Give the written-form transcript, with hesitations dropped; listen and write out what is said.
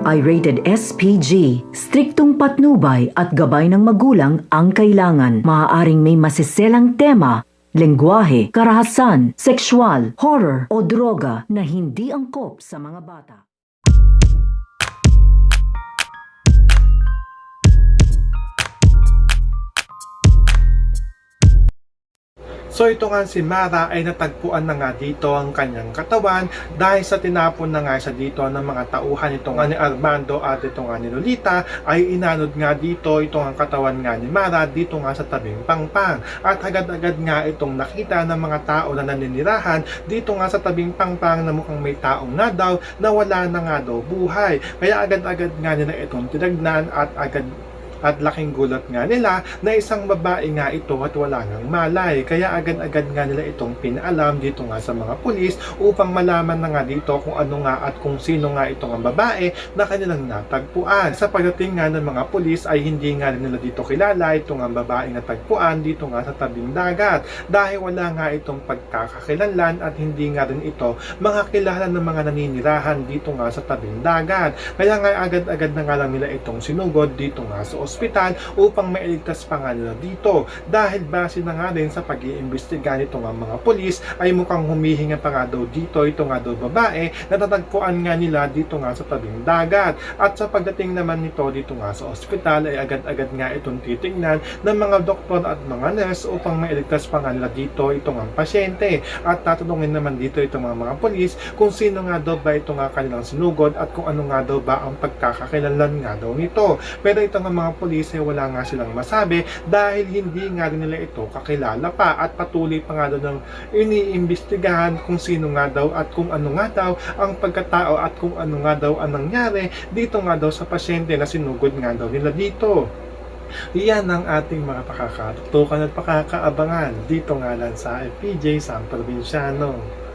ay rated SPG. Striktong patnubay at gabay ng magulang ang kailangan. Maaaring may masiselang tema, lengguwahe, karahasan, sexual, horror o droga na hindi angkop sa mga bata. So ito nga si Mara ay natagpuan na nga dito ang kanyang katawan dahil sa tinapon na nga siya dito ng mga tauhan. Ito nga ni Armando at ito nga ni Lolita ay inanod nga dito itong ang katawan nga ni Mara dito nga sa tabing pangpang. At agad-agad nga itong nakita ng mga tao na naninirahan dito nga sa tabing pangpang na mukhang may taong na daw na wala na nga daw buhay. Kaya agad-agad nga nila itong tinagnan at laking gulat nga nila na isang babae nga ito at wala ngang malay. Kaya agad-agad nga nila itong pinaalam dito nga sa mga pulis upang malaman na nga dito kung ano nga at kung sino nga itong ang babae na kanilang natagpuan. Sa pagdating nga ng mga pulis ay hindi nga nila dito kilala itong ang babae na tagpuan dito nga sa tabing dagat dahil wala nga itong pagkakakilanlan at hindi nga rin ito mga kilala ng mga naninirahan dito nga sa tabing dagat. Kaya nga agad-agad na nga lang nila itong sinugod dito nga sa ospital upang mailigtas pa nga nila dito dahil base na nga din sa pag-iimbestiga nito nga mga pulis ay mukhang humihinga pa nga daw dito ito nga daw babae na natagpuan nga nila dito nga sa tabing dagat. At sa pagdating naman nito dito nga sa ospital ay agad-agad nga itong titingnan ng mga doktor at mga nurse upang mailigtas pa nga nila dito ito nga pasyente. At tatanungin naman dito itong mga pulis kung sino nga daw ba ito nga kanilang sinugod at kung ano nga daw ba ang pagkakakilanlan nga daw nito. Pero ito nga mga pulis ay wala nga silang masabi dahil hindi nga rin nila ito kakilala pa at patuloy pa nga daw ng iniimbestigahan kung sino nga daw at kung ano nga daw ang pagkatao at kung ano nga daw ang nangyari dito nga daw sa pasyente na sinugod nga daw nila dito. Iyan ang ating mga pakakatutukan at pakakaabangan dito nga lang sa FPJ San Provinciano.